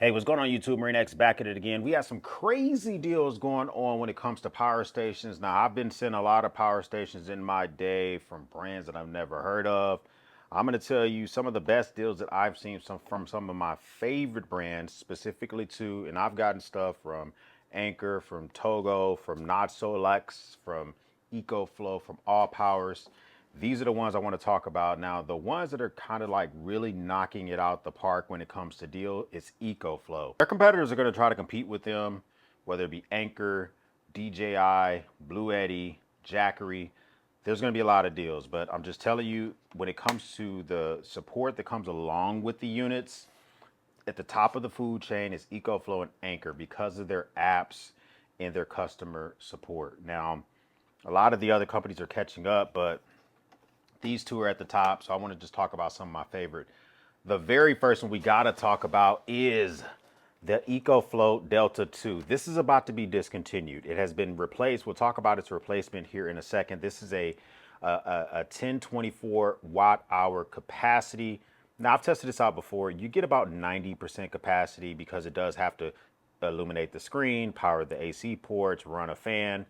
Hey, what's going on YouTube? Marine X back at it again. We have some crazy deals going on when it comes to power stations. Now, I've been seeing a lot of power stations in my day from brands that I've never heard of. I'm going to tell you some of the best deals that I've seen from some of my favorite brands, specifically too. And I've gotten stuff from Anchor, from Togo, from Not So Lex, from EcoFlow, from Allpowers. These are the ones I want to talk about. Now, the ones that are kind of like really knocking it out the park when it comes to deal is EcoFlow. Their competitors are going to try to compete with them, whether it be Anchor, DJI, Blue Eddy, Jackery. There's going to be a lot of deals, but I'm just telling you, when it comes to the support that comes along with the units, at the top of the food chain is EcoFlow and Anchor because of their apps and their customer support. Now, a lot of the other companies are catching up, but these two are at the top, so I want to just talk about some of my favorite. The very first one we got to talk about is the EcoFlow Delta 2. This is about to be discontinued. It has been replaced. We'll talk about its replacement here in a second. This is a 1024 watt hour capacity. Now, I've tested this out before. You get about 90% capacity because it does have to illuminate the screen, power the AC ports, run a fan.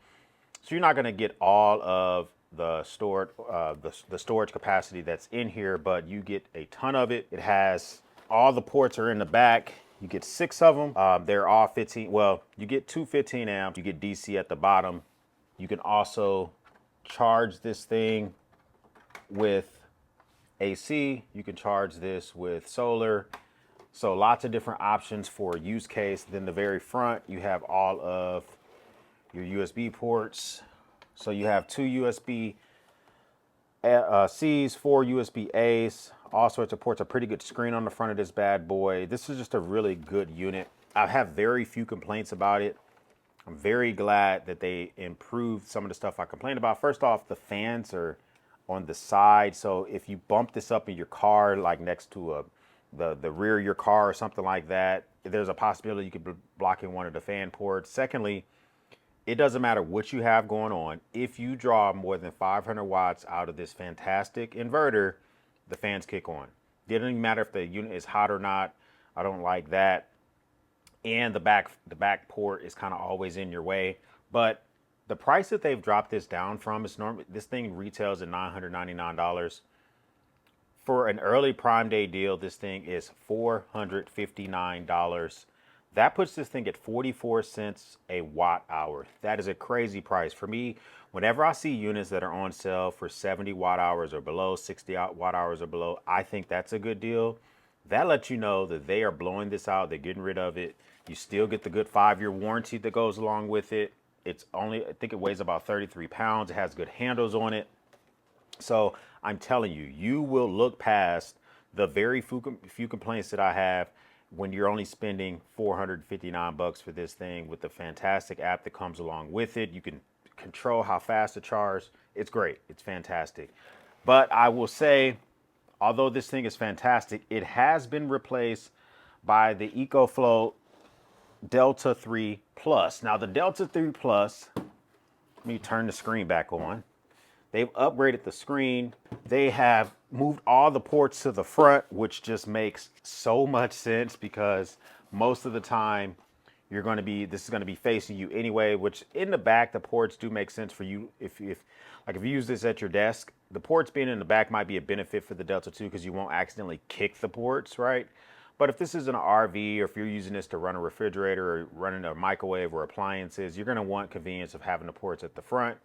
So you're not going to get all of the storage capacity that's in here, but you get a ton of it. It has all the ports are in the back. You get 6 of them. They're all 15. Well, you get two 15 amps. You get DC at the bottom. You can also charge this thing with AC. You can charge this with solar. So lots of different options for use case. Then the very front, you have all of your USB ports. So you have 2 USB C's, 4 USB A's, all sorts of ports. A pretty good screen on the front of this bad boy. This is just a really good unit. I have very few complaints about it. I'm very glad that they improved some of the stuff I complained about. First off, the fans are on the side. So if you bump this up in your car, like next to the rear of your car or something like that, there's a possibility you could be blocking one of the fan ports. Secondly, it doesn't matter what you have going on. If you draw more than 500 watts out of this fantastic inverter, the fans kick on. It doesn't even matter if the unit is hot or not. I don't like that. And the back port is kind of always in your way. But the price that they've dropped this down from is normally, this thing retails at $999. For an early Prime Day deal, this thing is $459. That puts this thing at 44 cents a watt hour. That is a crazy price. For me, whenever I see units that are on sale for 70 watt hours or below, 60 watt hours or below, I think that's a good deal. That lets you know that they are blowing this out. They're getting rid of it. You still get the good 5-year warranty that goes along with it. It's only, I think it weighs about 33 pounds. It has good handles on it. So I'm telling you, you will look past the very few complaints that I have when you're only spending $459 for this thing with the fantastic app that comes along with it. You can control how fast to charge. It's great. It's fantastic. But I will say, although this thing is fantastic, it has been replaced by the EcoFlow Delta 3 Plus. Now the Delta 3 Plus, let me turn the screen back on. They've upgraded the screen. They have moved all the ports to the front, which just makes so much sense because most of the time you're going to be, this is going to be facing you anyway, which in the back, the ports do make sense for you. If you use this at your desk, the ports being in the back might be a benefit for the Delta 2 because you won't accidentally kick the ports, right? But if this is an RV or if you're using this to run a refrigerator or running a microwave or appliances, you're going to want convenience of having the ports at the front.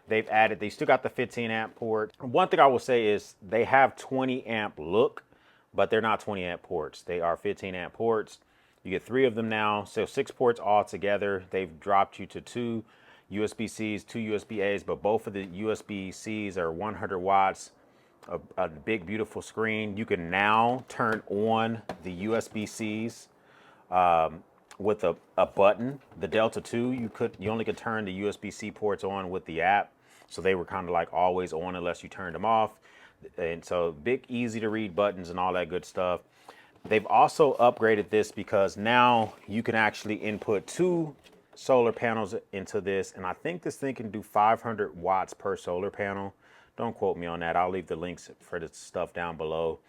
They've added, they still got the 15 amp port. One thing I will say is they have 20 amp look, but they're not 20 amp ports. They are 15 amp ports. You get 3 of them now. So 6 ports all together. They've dropped you to 2 USB-Cs, 2 USB-As, but both of the USB-Cs are 100 watts, a big, beautiful screen. You can now turn on the USB-Cs with a button. The Delta 2, you only could turn the USB-C ports on with the app. So they were kind of like always on unless you turned them off. And so big, easy to read buttons and all that good stuff. They've also upgraded this because now you can actually input 2 solar panels into this. And I think this thing can do 500 watts per solar panel. Don't quote me on that. I'll leave the links for the stuff down below.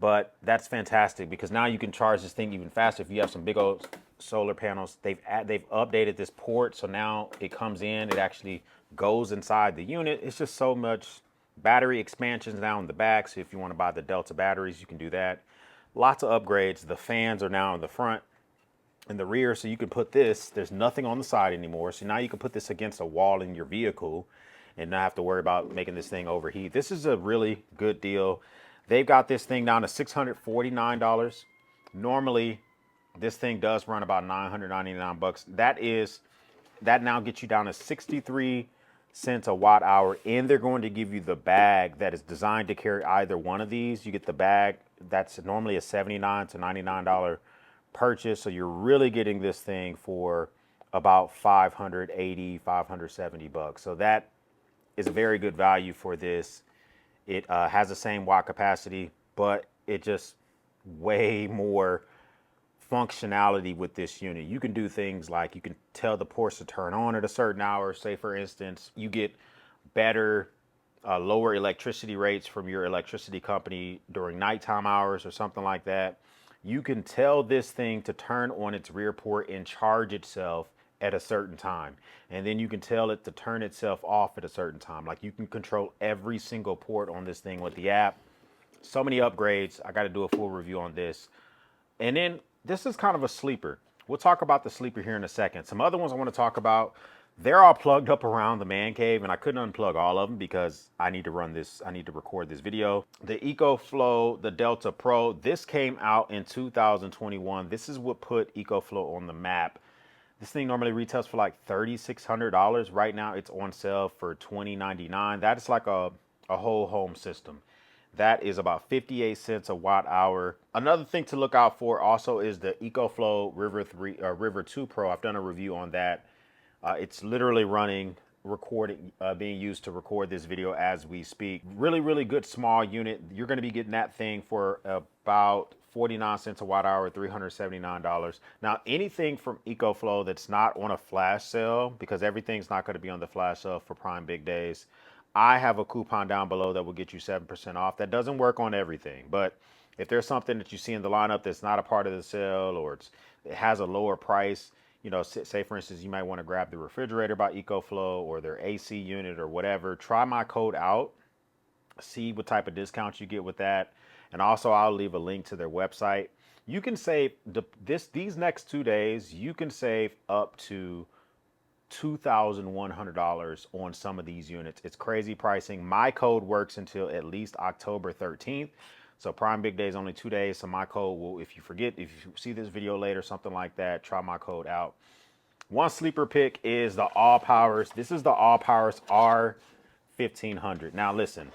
But that's fantastic because now you can charge this thing even faster. If you have some big old solar panels, they've updated this port, so now it comes in, it actually goes inside the unit. It's just so much battery expansions now in the back. So if you want to buy the Delta batteries, you can do that. Lots of upgrades. The fans are now in the front and the rear, so you can put this. There's nothing on the side anymore, so now you can put this against a wall in your vehicle and not have to worry about making this thing overheat. This is a really good deal. They've got this thing down to $649. Normally, this thing does run about 999 bucks. That now gets you down to 63 cents a watt hour, and they're going to give you the bag that is designed to carry either one of these. You get the bag that's normally a $79 to $99 purchase, so you're really getting this thing for about 580, 570 bucks. So that is a very good value for this. It has the same watt capacity, but it just way more functionality with this unit. You can do things like you can tell the ports to turn on at a certain hour. Say, for instance, you get better, lower electricity rates from your electricity company during nighttime hours or something like that. You can tell this thing to turn on its rear port and charge itself at a certain time. And then you can tell it to turn itself off at a certain time. Like, you can control every single port on this thing with the app. So many upgrades. I got to do a full review on this. And then this is kind of a sleeper. We'll talk about the sleeper here in a second. Some other ones I want to talk about, they're all plugged up around the man cave, and I couldn't unplug all of them because I need to run this. I need to record this video. The EcoFlow, the Delta Pro, this came out in 2021. This is what put EcoFlow on the map. This thing normally retails for like $3,600. Right now it's on sale for $2,099. That is like a whole home system. That is about 58 cents a watt hour. Another thing to look out for also is the EcoFlow River 2 Pro. I've done a review on that. It's literally running, recording, being used to record this video as we speak. Really, really good small unit. You're going to be getting that thing for about 49 cents a watt hour, $379. Now, anything from EcoFlow that's not on a flash sale, because everything's not going to be on the flash sale for Prime Big Days, I have a coupon down below that will get you 7% off. That doesn't work on everything, but if there's something that you see in the lineup that's not a part of the sale, or it has a lower price, you know, say for instance, you might want to grab the refrigerator by EcoFlow or their AC unit or whatever, try my code out, see what type of discounts you get with that. And also I'll leave a link to their website. You can save these next 2 days, you can save up to $2,100 on some of these units. It's crazy pricing. My code works until at least October 13th. So Prime Big Day is only 2 days. So my code will, if you see this video later, something like that, try my code out. One sleeper pick is the Allpowers. This is the Allpowers R1500. Now listen,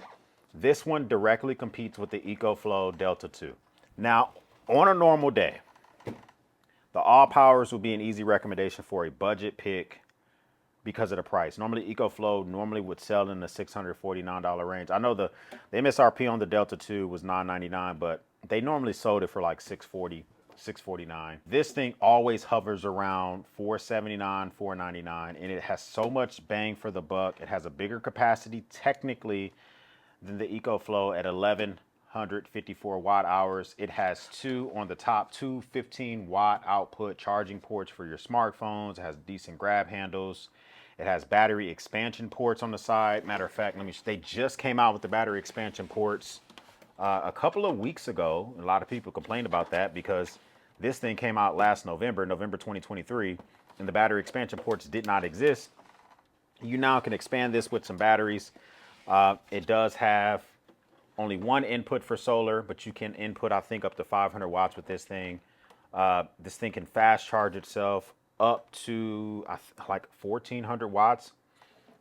this one directly competes with the EcoFlow Delta 2. Now, on a normal day, the Allpowers will be an easy recommendation for a budget pick because of the price. Normally, EcoFlow would sell in the $649 range. I know the MSRP on the Delta 2 was $999, but they normally sold it for like $640, $649. This thing always hovers around $479, $499, and it has so much bang for the buck. It has a bigger capacity technically than the EcoFlow at 1,154 watt hours. It has two 15 watt output charging ports for your smartphones. It has decent grab handles. It has battery expansion ports on the side. Matter of fact, they just came out with the battery expansion ports a couple of weeks ago. A lot of people complained about that because this thing came out last November 2023, and the battery expansion ports did not exist. You now can expand this with some batteries. It does have only one input for solar, but you can input, I think, up to 500 watts with this thing. This thing can fast charge itself up to like 1,400 watts.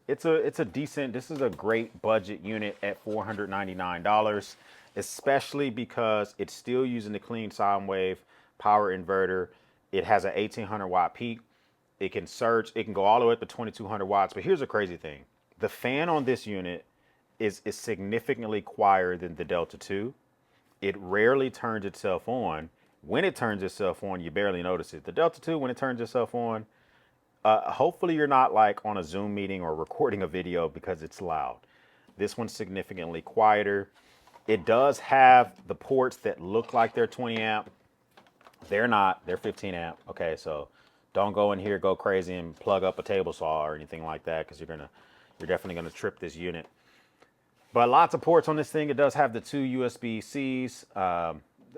It's a decent, this is a great budget unit at $499, especially because it's still using the clean sine wave power inverter. It has an 1,800 watt peak. It can surge, it can go all the way up to 2,200 watts. But here's the crazy thing. The fan on this unit is significantly quieter than the Delta 2. It rarely turns itself on. When it turns itself on, you barely notice it. The Delta 2, when it turns itself on, hopefully you're not like on a Zoom meeting or recording a video because it's loud. This one's significantly quieter. It does have the ports that look like they're 20 amp. They're not. They're 15 amp. Okay, so don't go in here, go crazy, and plug up a table saw or anything like that, because you're definitely gonna trip this unit. But lots of ports on this thing. It does have the two USB-Cs.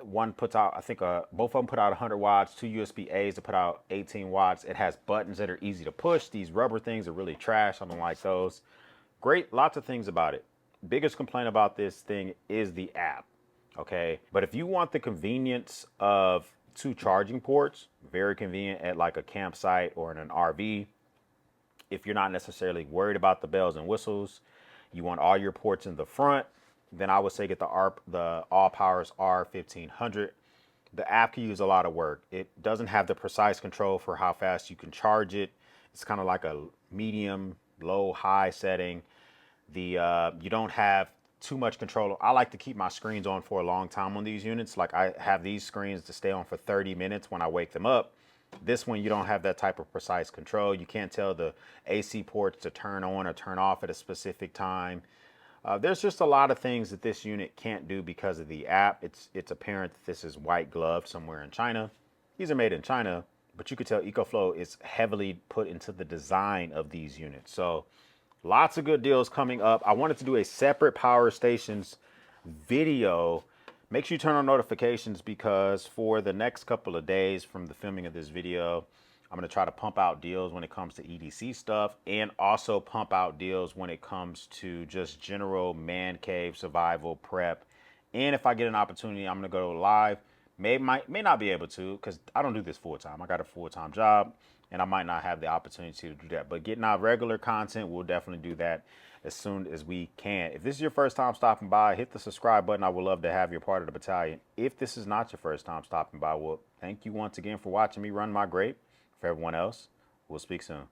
One puts out, I think, both of them put out 100 watts. Two USB-As to put out 18 watts. It has buttons that are easy to push. These rubber things are really trash. I don't like those. Great, lots of things about it. Biggest complaint about this thing is the app. Okay, but if you want the convenience of two charging ports, very convenient at like a campsite or in an RV. If you're not necessarily worried about the bells and whistles, you want all your ports in the front, then I would say get the Allpowers R1500. The app can use a lot of work. It doesn't have the precise control for how fast you can charge it. It's kind of like a medium, low, high setting. You don't have too much control. I like to keep my screens on for a long time on these units. Like I have these screens to stay on for 30 minutes when I wake them up. This one, you don't have that type of precise control. You can't tell the AC ports to turn on or turn off at a specific time. There's just a lot of things that this unit can't do because of the app. It's apparent that this is white gloved somewhere in China. These are made in China, but you could tell EcoFlow is heavily put into the design of these units. So lots of good deals coming up. I wanted to do a separate power stations video. Make sure you turn on notifications, because for the next couple of days from the filming of this video, I'm going to try to pump out deals when it comes to EDC stuff, and also pump out deals when it comes to just general man cave survival prep. And if I get an opportunity, I'm going to go live. May not be able to, because I don't do this full time. I got a full-time job, and I might not have the opportunity to do that. But getting out regular content, we'll definitely do that as soon as we can. If this is your first time stopping by, hit the subscribe button. I would love to have you a part of the battalion. If this is not your first time stopping by, well, thank you once again for watching me run my grape. For everyone else, we'll speak soon.